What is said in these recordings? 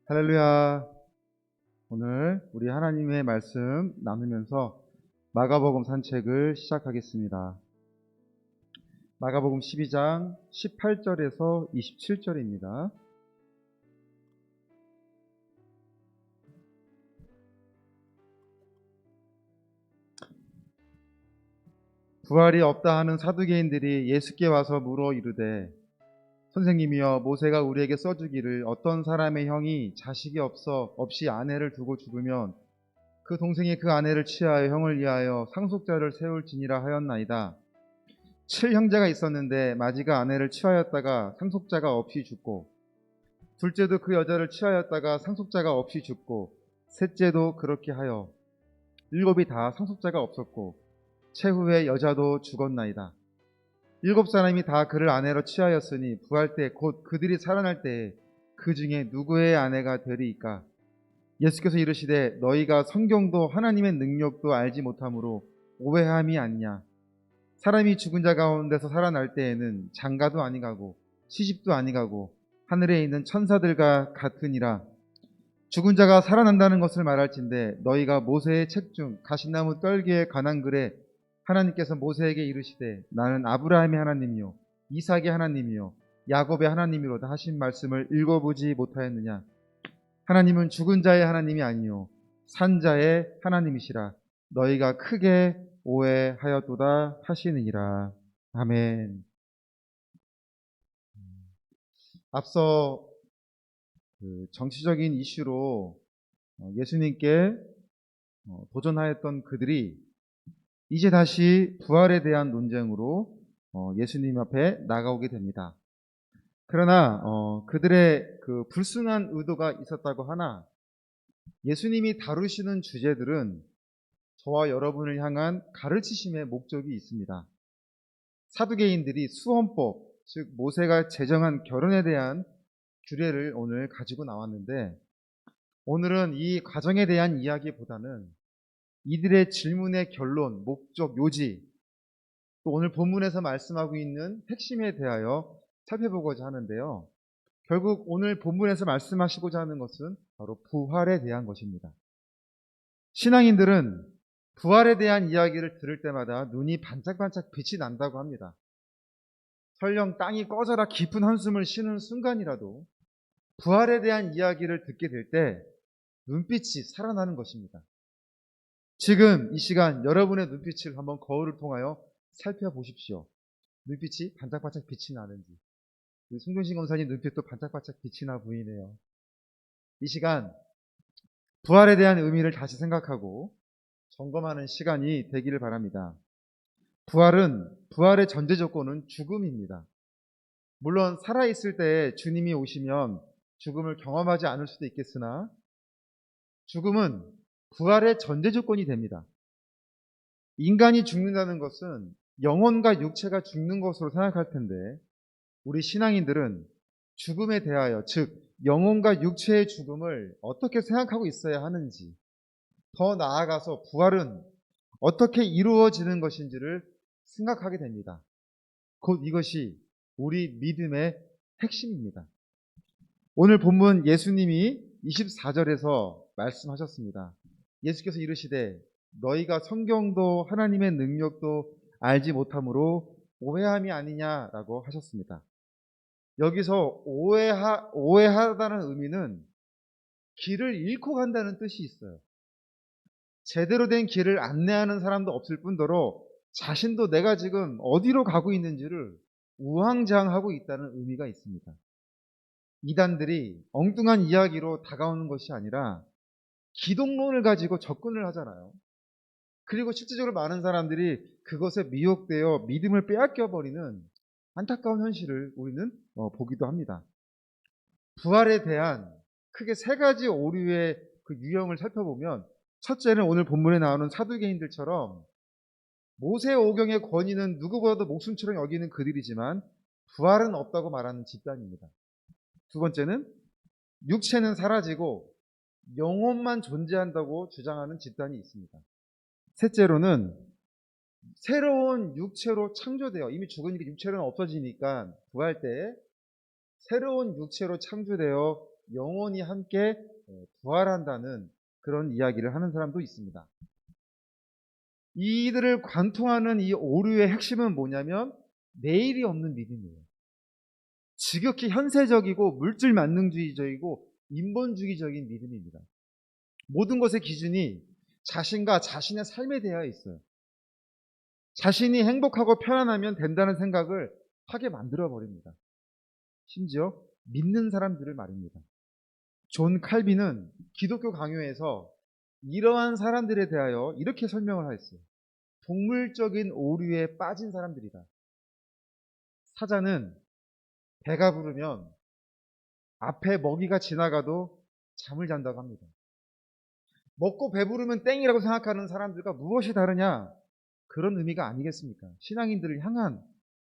할렐루야. 오늘 우리 하나님의 말씀 나누면서 마가복음 산책을 시작하겠습니다. 마가복음 12장 18절에서 27절입니다. 부활이 없다 하는 사두개인들이 예수께 와서 물어 이르되, 선생님이여, 모세가 우리에게 써주기를 어떤 사람의 형이 자식이 없이 아내를 두고 죽으면 그 동생이 그 아내를 취하여 형을 위하여 상속자를 세울지니라 하였나이다. 7형제가 있었는데 마지가 아내를 취하였다가 상속자가 없이 죽고, 둘째도 그 여자를 취하였다가 상속자가 없이 죽고, 셋째도 그렇게 하여 일곱이 다 상속자가 없었고, 최후에 여자도 죽었나이다. 7사람이 다 그를 아내로 취하였으니 부활 때 곧 그들이 살아날 때에 그 중에 누구의 아내가 되리이까? 예수께서 이르시되, 너희가 성경도 하나님의 능력도 알지 못함으로 오해함이 아니냐. 사람이 죽은 자 가운데서 살아날 때에는 장가도 아니가고 시집도 아니가고 하늘에 있는 천사들과 같으니라. 죽은 자가 살아난다는 것을 말할진대, 너희가 모세의 책 중 가시나무 떨기에 관한 글에 하나님께서 모세에게 이르시되, 나는 아브라함의 하나님이요 이삭의 하나님이요 야곱의 하나님이로다 하신 말씀을 읽어보지 못하였느냐. 하나님은 죽은 자의 하나님이 아니요 산 자의 하나님이시라. 너희가 크게 오해하였도다 하시느니라. 아멘. 앞서 정치적인 이슈로 예수님께 도전하였던 그들이 이제 다시 부활에 대한 논쟁으로 예수님 앞에 나가오게 됩니다. 그러나 그들의 그 불순한 의도가 있었다고 하나, 예수님이 다루시는 주제들은 저와 여러분을 향한 가르치심의 목적이 있습니다. 사두개인들이 수헌법, 즉 모세가 제정한 결혼에 대한 규례를 오늘 가지고 나왔는데, 오늘은 이 과정에 대한 이야기보다는 이들의 질문의 결론, 목적, 요지, 또 오늘 본문에서 말씀하고 있는 핵심에 대하여 살펴보고자 하는데요. 결국 오늘 본문에서 말씀하시고자 하는 것은 바로 부활에 대한 것입니다. 신앙인들은 부활에 대한 이야기를 들을 때마다 눈이 반짝반짝 빛이 난다고 합니다. 설령 땅이 꺼져라 깊은 한숨을 쉬는 순간이라도 부활에 대한 이야기를 듣게 될 때 눈빛이 살아나는 것입니다. 지금 이 시간 여러분의 눈빛을 한번 거울을 통하여 살펴보십시오. 눈빛이 반짝반짝 빛이 나는지. 송동신 검사님 눈빛도 반짝반짝 빛이 나 보이네요. 이 시간 부활에 대한 의미를 다시 생각하고 점검하는 시간이 되기를 바랍니다. 부활의 전제 조건은 죽음입니다. 물론 살아있을 때 주님이 오시면 죽음을 경험하지 않을 수도 있겠으나 죽음은 부활의 전제 조건이 됩니다. 인간이 죽는다는 것은 영혼과 육체가 죽는 것으로 생각할 텐데, 우리 신앙인들은 죽음에 대하여, 즉 영혼과 육체의 죽음을 어떻게 생각하고 있어야 하는지, 더 나아가서 부활은 어떻게 이루어지는 것인지를 생각하게 됩니다. 곧 이것이 우리 믿음의 핵심입니다. 오늘 본문 예수님이 24절에서 말씀하셨습니다. 예수께서 이르시되, 너희가 성경도 하나님의 능력도 알지 못함으로 오해함이 아니냐라고 하셨습니다. 여기서 오해하다는 의미는 길을 잃고 간다는 뜻이 있어요. 제대로 된 길을 안내하는 사람도 없을 뿐더러 자신도 내가 지금 어디로 가고 있는지를 우왕좌왕하고 있다는 의미가 있습니다. 이단들이 엉뚱한 이야기로 다가오는 것이 아니라 기독론을 가지고 접근을 하잖아요. 그리고 실질적으로 많은 사람들이 그것에 미혹되어 믿음을 빼앗겨버리는 안타까운 현실을 우리는 보기도 합니다. 부활에 대한 크게 세 가지 오류의 그 유형을 살펴보면, 첫째는 오늘 본문에 나오는 사두개인들처럼 모세오경의 권위는 누구보다도 목숨처럼 여기는 그들이지만 부활은 없다고 말하는 집단입니다. 두 번째는 육체는 사라지고 영혼만 존재한다고 주장하는 집단이 있습니다. 셋째로는 새로운 육체로 창조되어, 이미 죽으니까 육체는 없어지니까 부활 때 새로운 육체로 창조되어 영원히 함께 부활한다는 그런 이야기를 하는 사람도 있습니다. 이들을 관통하는 이 오류의 핵심은 뭐냐면 내일이 없는 믿음이에요. 지극히 현세적이고 물질 만능주의적이고 인본주의적인 믿음입니다. 모든 것의 기준이 자신과 자신의 삶에 대하여 있어요. 자신이 행복하고 편안하면 된다는 생각을 하게 만들어버립니다. 심지어 믿는 사람들을 말입니다. 존 칼빈은 기독교 강요에서 이러한 사람들에 대하여 이렇게 설명을 하였어요. 동물적인 오류에 빠진 사람들이다. 사자는 배가 부르면 앞에 먹이가 지나가도 잠을 잔다고 합니다. 먹고 배부르면 땡이라고 생각하는 사람들과 무엇이 다르냐? 그런 의미가 아니겠습니까? 신앙인들을 향한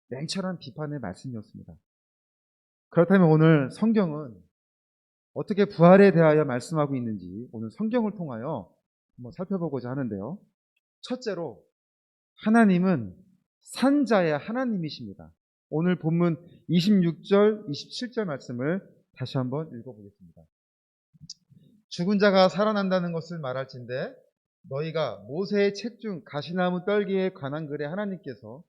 냉철한 비판의 말씀이었습니다. 그렇다면 오늘 성경은 어떻게 부활에 대하여 말씀하고 있는지 오늘 성경을 통하여 한번 살펴보고자 하는데요. 첫째로 하나님은 산자의 하나님이십니다. 오늘 본문 26절, 27절 말씀을 다시 한번 읽어보겠습니다. 죽은 자가 살아난다는 것을 말할진대 너희가 모세의 책 중 가시나무 떨기에 관한 글에 하나님께서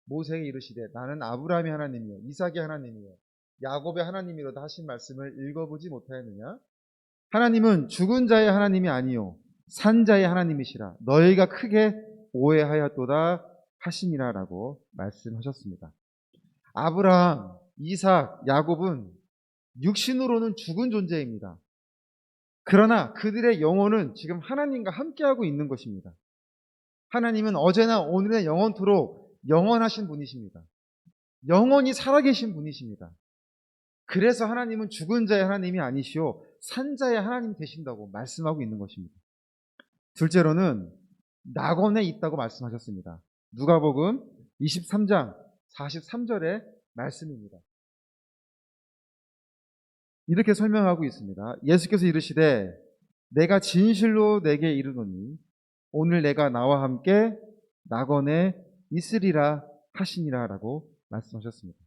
모세에게 이르시되 나는 아브라함의 하나님이요 이삭의 하나님이요 야곱의 하나님이로다 하신 말씀을 읽어보지 못하였느냐? 하나님은 죽은 자의 하나님이 아니요 산자의 하나님이시라 너희가 크게 오해하였도다 하시니라 라고 말씀하셨습니다. 아브라함, 이삭, 야곱은 육신으로는 죽은 존재입니다. 그러나 그들의 영혼은 지금 하나님과 함께하고 있는 것입니다. 하나님은 어제나 오늘의 영원토록 영원하신 분이십니다. 영원히 살아계신 분이십니다. 그래서 하나님은 죽은 자의 하나님이 아니시오 산자의 하나님이 되신다고 말씀하고 있는 것입니다. 둘째로는 낙원에 있다고 말씀하셨습니다. 누가복음 23장 43절의 말씀입니다. 이렇게 설명하고 있습니다. 예수께서 이르시되 내가 진실로 내게 이르노니 오늘 내가 나와 함께 낙원에 있으리라 하시니라 라고 말씀하셨습니다.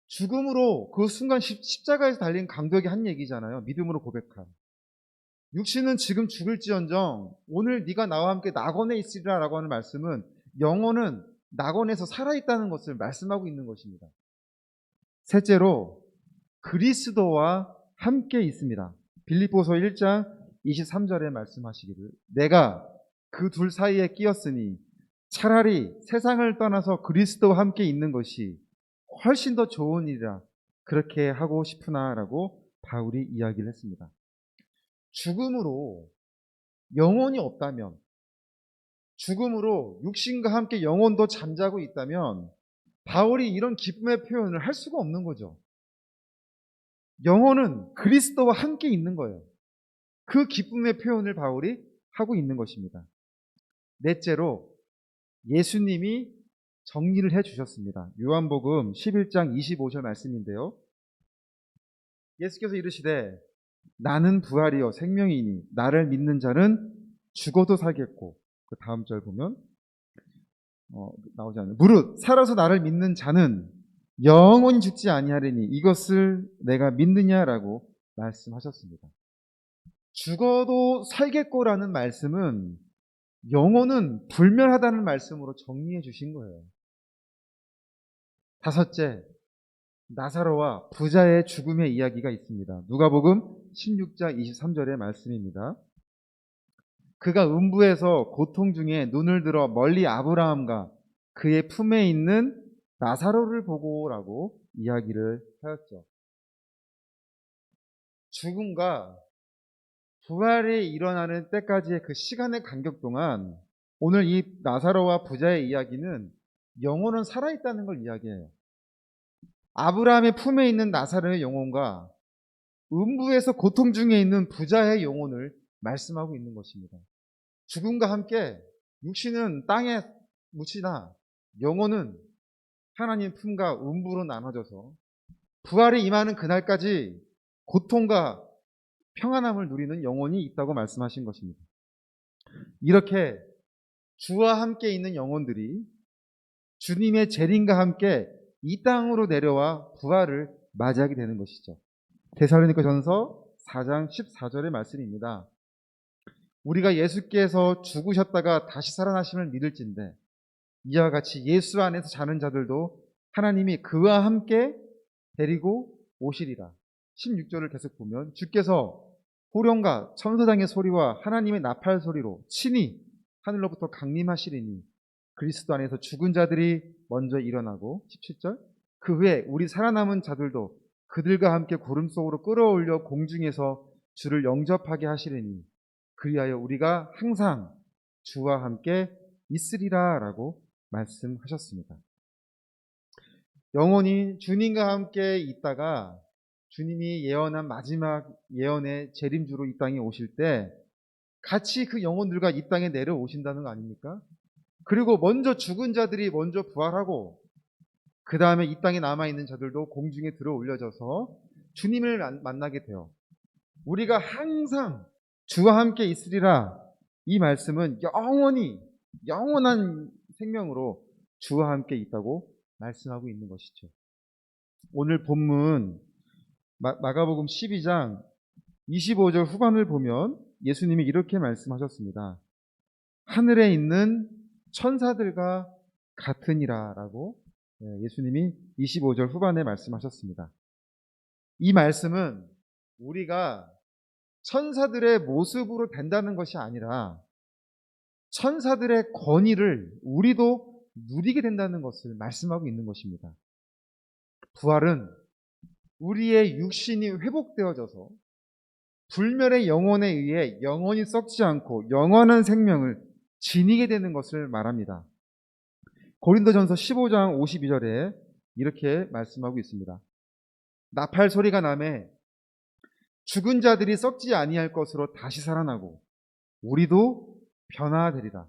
죽음으로 그 순간 십자가에서 달린 강도에게 한 얘기잖아요. 믿음으로 고백한. 육신은 지금 죽을지언정 오늘 네가 나와 함께 낙원에 있으리라 라고 하는 말씀은 영혼은 낙원에서 살아있다는 것을 말씀하고 있는 것입니다. 셋째로 그리스도와 함께 있습니다. 빌립보서 1장 23절에 말씀하시기를 내가 그 둘 사이에 끼었으니 차라리 세상을 떠나서 그리스도와 함께 있는 것이 훨씬 더 좋은 일이라 그렇게 하고 싶으나 라고 바울이 이야기를 했습니다. 죽음으로 영혼이 없다면 죽음으로 육신과 함께 영혼도 잠자고 있다면 바울이 이런 기쁨의 표현을 할 수가 없는 거죠. 영혼은 그리스도와 함께 있는 거예요. 그 기쁨의 표현을 바울이 하고 있는 것입니다. 넷째로 예수님이 정리를 해 주셨습니다. 요한복음 11장 25절 말씀인데요. 예수께서 이르시되 나는 부활이요 생명이니 나를 믿는 자는 죽어도 살겠고 그 다음 절 보면 나오지 않아요. 무릇 살아서 나를 믿는 자는 영원히 죽지 아니하리니 이것을 내가 믿느냐라고 말씀하셨습니다. 죽어도 살겠고라는 말씀은 영혼은 불멸하다는 말씀으로 정리해 주신 거예요. 다섯째, 나사로와 부자의 죽음의 이야기가 있습니다. 누가복음 16장 23절의 말씀입니다. 그가 음부에서 고통 중에 눈을 들어 멀리 아브라함과 그의 품에 있는 나사로를 보고라고 이야기를 하였죠. 죽음과 부활이 일어나는 때까지의 그 시간의 간격 동안 오늘 이 나사로와 부자의 이야기는 영혼은 살아있다는 걸 이야기해요. 아브라함의 품에 있는 나사로의 영혼과 음부에서 고통 중에 있는 부자의 영혼을 말씀하고 있는 것입니다. 죽음과 함께 육신은 땅에 묻히나 영혼은 하나님 품과 음부로 나눠져서 부활이 임하는 그날까지 고통과 평안함을 누리는 영혼이 있다고 말씀하신 것입니다. 이렇게 주와 함께 있는 영혼들이 주님의 재림과 함께 이 땅으로 내려와 부활을 맞이하게 되는 것이죠. 데살로니가전서 4장 14절의 말씀입니다. 우리가 예수께서 죽으셨다가 다시 살아나심을 믿을진대 이와 같이 예수 안에서 자는 자들도 하나님이 그와 함께 데리고 오시리라. 16절을 계속 보면 주께서 호령과 천사장의 소리와 하나님의 나팔 소리로 친히 하늘로부터 강림하시리니 그리스도 안에서 죽은 자들이 먼저 일어나고 17절 그 후에 우리 살아남은 자들도 그들과 함께 구름 속으로 끌어올려 공중에서 주를 영접하게 하시리니 그리하여 우리가 항상 주와 함께 있으리라 라고 말씀하셨습니다. 영원히 주님과 함께 있다가 주님이 예언한 마지막 예언의 재림주로 이 땅에 오실 때 같이 그 영혼들과 이 땅에 내려오신다는 거 아닙니까? 그리고 먼저 죽은 자들이 먼저 부활하고 그 다음에 이 땅에 남아있는 자들도 공중에 들어 올려져서 주님을 만나게 돼요. 우리가 항상 주와 함께 있으리라. 이 말씀은 영원한 생명으로 주와 함께 있다고 말씀하고 있는 것이죠. 오늘 본문 마가복음 12장 25절 후반을 보면 예수님이 이렇게 말씀하셨습니다. 하늘에 있는 천사들과 같으니라 라고 예수님이 25절 후반에 말씀하셨습니다. 이 말씀은 우리가 천사들의 모습으로 된다는 것이 아니라 천사들의 권위를 우리도 누리게 된다는 것을 말씀하고 있는 것입니다. 부활은 우리의 육신이 회복되어져서 불멸의 영혼에 의해 영원히 썩지 않고 영원한 생명을 지니게 되는 것을 말합니다. 고린도전서 15장 52절에 이렇게 말씀하고 있습니다. 나팔 소리가 나매 죽은 자들이 썩지 아니할 것으로 다시 살아나고 우리도 변화되리라.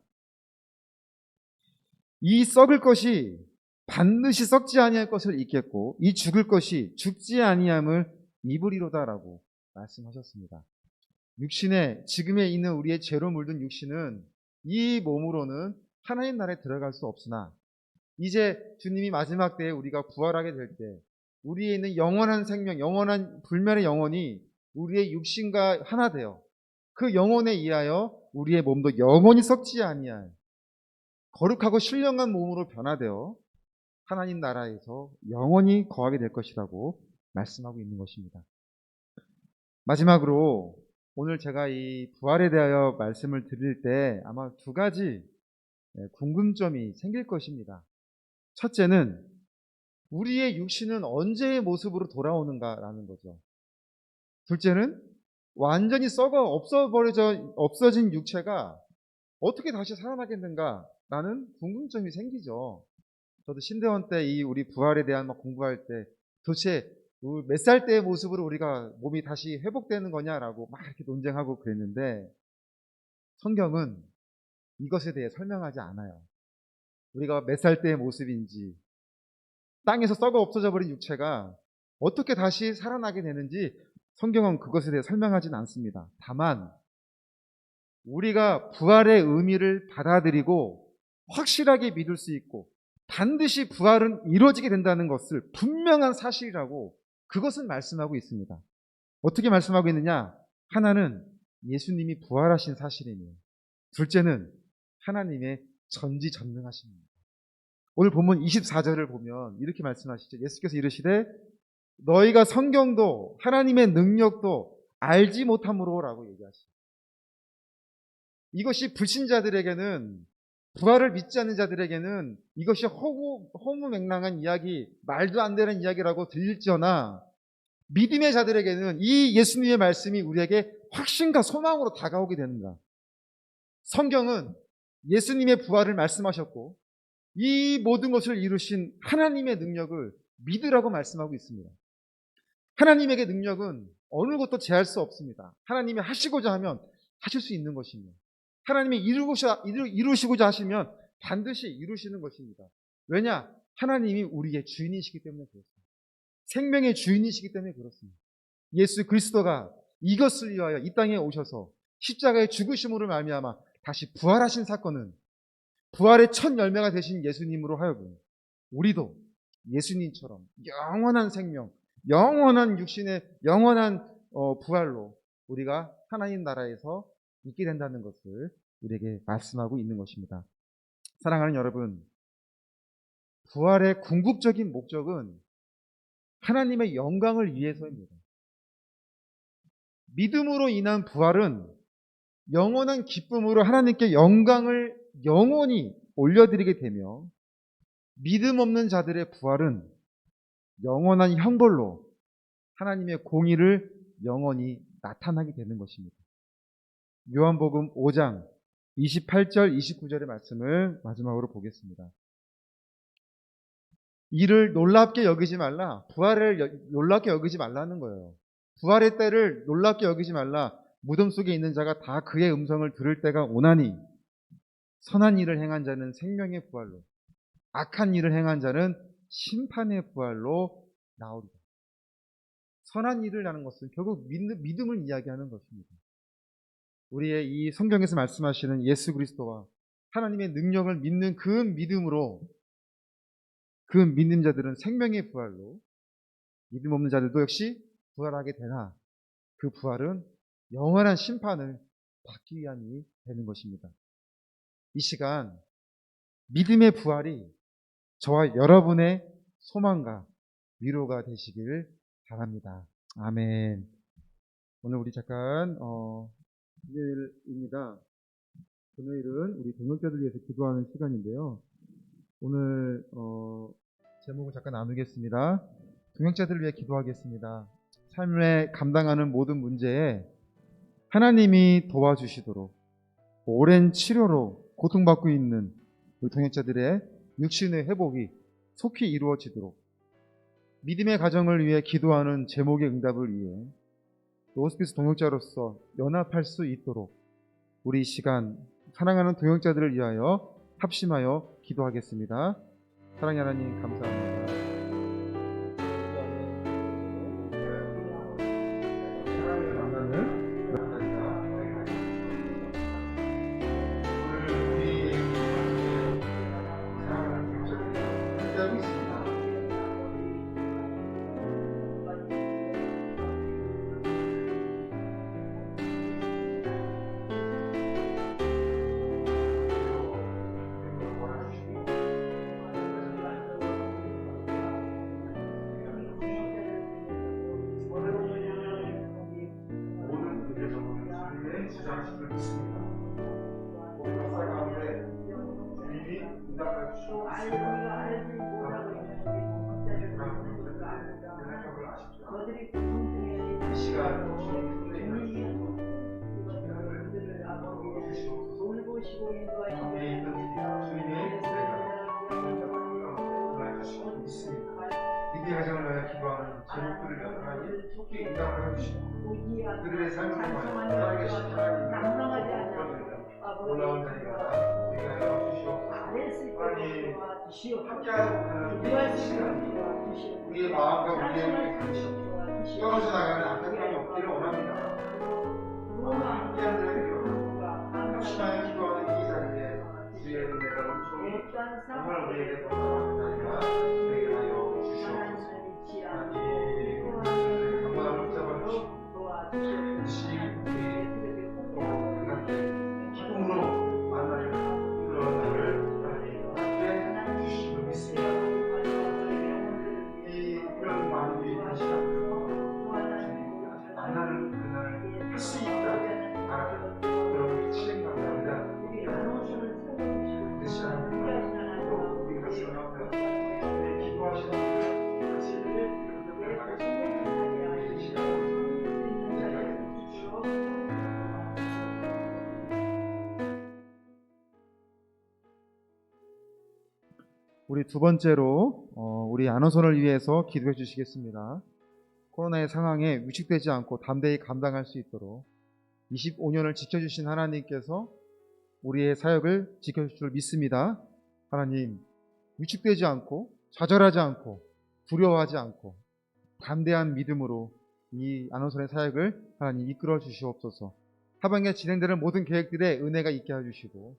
이 썩을 것이 반드시 썩지 아니할 것을 입겠고 이 죽을 것이 죽지 아니함을 입으리로다라고 말씀하셨습니다. 육신에 지금에 있는 우리의 죄로 물든 육신은 이 몸으로는 하나님 나라에 들어갈 수 없으나 이제 주님이 마지막 때에 우리가 부활하게 될 때 우리에 있는 영원한 생명, 영원한 불멸의 영혼이 우리의 육신과 하나 되어 그 영혼에 의하여 우리의 몸도 영원히 썩지 아니할 거룩하고 신령한 몸으로 변화되어 하나님 나라에서 영원히 거하게 될 것이라고 말씀하고 있는 것입니다. 마지막으로 오늘 제가 이 부활에 대하여 말씀을 드릴 때 아마 두 가지 궁금점이 생길 것입니다. 첫째는 우리의 육신은 언제의 모습으로 돌아오는가라는 거죠. 둘째는 완전히 썩어 없어진 육체가 어떻게 다시 살아나겠는가라는 궁금점이 생기죠. 저도 신대원 때 이 우리 부활에 대한 공부할 때 도대체 몇 살 때의 모습으로 우리가 몸이 다시 회복되는 거냐라고 막 이렇게 논쟁하고 그랬는데 성경은 이것에 대해 설명하지 않아요. 우리가 몇 살 때의 모습인지 땅에서 썩어 없어져 버린 육체가 어떻게 다시 살아나게 되는지 성경은 그것에 대해 설명하지는 않습니다. 다만 우리가 부활의 의미를 받아들이고 확실하게 믿을 수 있고 반드시 부활은 이루어지게 된다는 것을 분명한 사실이라고 그것은 말씀하고 있습니다. 어떻게 말씀하고 있느냐? 하나는 예수님이 부활하신 사실이며 둘째는 하나님의 전지전능하십니다. 오늘 본문 24절을 보면 이렇게 말씀하시죠. 예수께서 이르시되 너희가 성경도 하나님의 능력도 알지 못함으로 라고 얘기하시죠. 이것이 불신자들에게는 부활을 믿지 않는 자들에게는 이것이 허무맹랑한 이야기, 말도 안 되는 이야기라고 들릴지어나 믿음의 자들에게는 이 예수님의 말씀이 우리에게 확신과 소망으로 다가오게 됩니다. 성경은 예수님의 부활을 말씀하셨고 이 모든 것을 이루신 하나님의 능력을 믿으라고 말씀하고 있습니다. 하나님에게 능력은 어느 것도 제할 수 없습니다. 하나님이 하시고자 하면 하실 수 있는 것입니다. 하나님이 이루시고자 하시면 반드시 이루시는 것입니다. 왜냐? 하나님이 우리의 주인이시기 때문에 그렇습니다. 생명의 주인이시기 때문에 그렇습니다. 예수 그리스도가 이것을 위하여 이 땅에 오셔서 십자가의 죽으심으로 말미암아 다시 부활하신 사건은 부활의 첫 열매가 되신 예수님으로 하여금 우리도 예수님처럼 영원한 생명, 영원한 육신의 영원한 부활로 우리가 하나님 나라에서 있게 된다는 것을 우리에게 말씀하고 있는 것입니다. 사랑하는 여러분, 부활의 궁극적인 목적은 하나님의 영광을 위해서입니다. 믿음으로 인한 부활은 영원한 기쁨으로 하나님께 영광을 영원히 올려드리게 되며, 믿음 없는 자들의 부활은 영원한 형벌로 하나님의 공의를 영원히 나타나게 되는 것입니다. 요한복음 5장 28절 29절의 말씀을 마지막으로 보겠습니다. 이를 놀랍게 여기지 말라. 부활을 놀랍게 여기지 말라는 거예요. 부활의 때를 놀랍게 여기지 말라. 무덤 속에 있는 자가 다 그의 음성을 들을 때가 오나니 선한 일을 행한 자는 생명의 부활로, 악한 일을 행한 자는 심판의 부활로 나오리라. 선한 일을 하는 것은 결국 믿음을 이야기하는 것입니다. 우리의 이 성경에서 말씀하시는 예수 그리스도와 하나님의 능력을 믿는 그 믿음으로, 그 믿는 자들은 생명의 부활로, 믿음 없는 자들도 역시 부활하게 되나 그 부활은 영원한 심판을 받기 위함이 되는 것입니다. 이 시간 믿음의 부활이 저와 여러분의 소망과 위로가 되시길 바랍니다. 아멘. 오늘 우리 잠깐 금요일입니다. 금요일은 우리 동역자들 위해서 기도하는 시간인데요. 오늘 제목을 잠깐 나누겠습니다. 동역자들을 위해 기도하겠습니다. 삶에 감당하는 모든 문제에 하나님이 도와주시도록, 오랜 치료로 고통받고 있는 우리 동역자들의 육신의 회복이 속히 이루어지도록, 믿음의 가정을 위해 기도하는 제목의 응답을 위해 호스피스 동역자로서 연합할 수 있도록 우리 이 시간 사랑하는 동역자들을 위하여 합심하여 기도하겠습니다. 사랑의 하나님 감사합니다. 하나님을 만나는 주장하심을 믿습니다. 목사 가운데 주님이 응답할 수 있습니다. 연락을 아십시오. 이 시간 주님 손에 있는 가운데 있는 주님의 은혜가 주시고 있습니다. 믿음의 가정을 위하여 기도하는 제목들을 위하여 하나님 속히 응답을 해주시고 그들의 삶을 통하여 살아계신 하나님을 놀라운 자리가 우리가 열어주시옵소서. 하나님 함께하지 못하는 이 시간 우리의 마음과 우리의 관심 떨어져 나가는 안타까움이 없기를 원합니다. 함께하는 자리를 원합니다. 합심하여 기도하는 이 자리에 주의 은혜가 넘쳐오니 정말 우리에게 놀라운 자리가 되게 하여 주시옵소서. 하나님 감사함을 붙잡아주시고 기쁨으로 만나는 그런 날을 함께 주시고 믿습니다. 이런 마음이 하시라고 만나는 그날 할 수 있다 바라는 그런 미치는 감사합니다. 그 시간 또 우리 가슴 앞에 기도하시는 같이 나가겠습니다. 우리 두 번째로 우리 안호선을 위해서 기도해 주시겠습니다. 코로나의 상황에 위축되지 않고 담대히 감당할 수 있도록 25년을 지켜주신 하나님께서 우리의 사역을 지켜줄 줄 믿습니다. 하나님, 위축되지 않고 좌절하지 않고 두려워하지 않고 담대한 믿음으로 이 안호선의 사역을 하나님 이끌어 주시옵소서. 하반기에 진행되는 모든 계획들에 은혜가 있게 해주시고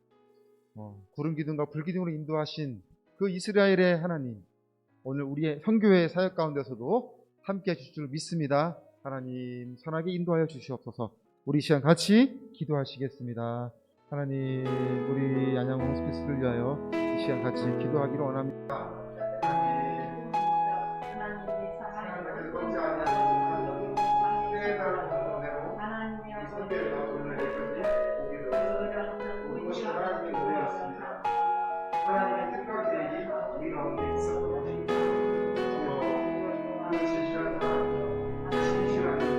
구름 기둥과 불 기둥으로 인도하신 그 이스라엘의 하나님, 오늘 우리의 선교회 사역 가운데서도 함께 해주실 줄 믿습니다. 하나님 선하게 인도하여 주시옵소서. 우리 이 시간 같이 기도하시겠습니다. 하나님, 우리 안양홍 호스피스를 위하여 이 시간 같이 기도하기를 원합니다. 하나님의 뜻과 계획이 우리 가운데 있었던 것입니다. 주여, 그 진실한 사랑, 진실한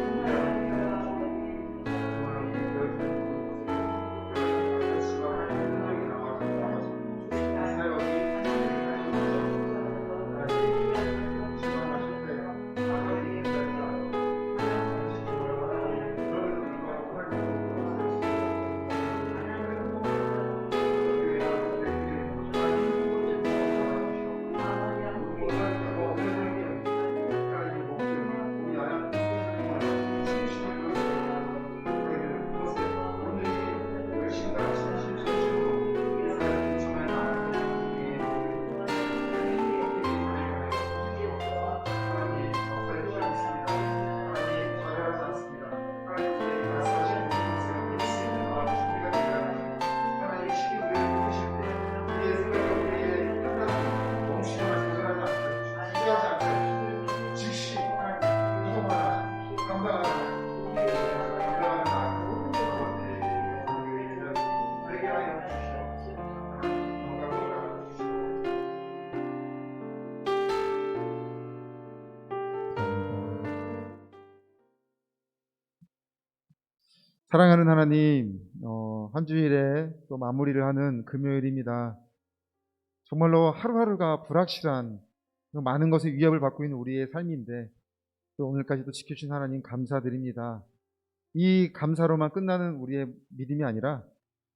사랑하는 하나님, 한 주일에 또 마무리를 하는 금요일입니다. 정말로 하루하루가 불확실한 많은 것에 위협을 받고 있는 우리의 삶인데 또 오늘까지도 지켜주신 하나님 감사드립니다. 이 감사로만 끝나는 우리의 믿음이 아니라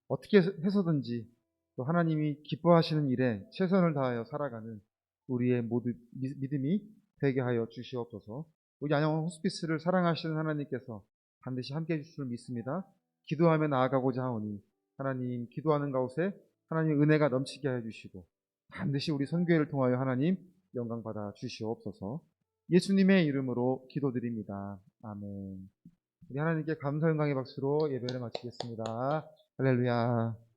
어떻게 해서든지 또 하나님이 기뻐하시는 일에 최선을 다하여 살아가는 우리의 모두 믿음이 되게 하여 주시옵소서. 우리 안양원 호스피스를 사랑하시는 하나님께서 반드시 함께 해주실 줄 믿습니다. 기도하며 나아가고자 하오니 하나님, 기도하는 가운데 하나님의 은혜가 넘치게 하여 주시고 반드시 우리 선교회를 통하여 하나님 영광 받아 주시옵소서. 예수님의 이름으로 기도드립니다. 아멘. 우리 하나님께 감사 영광의 박수로 예배를 마치겠습니다. 할렐루야.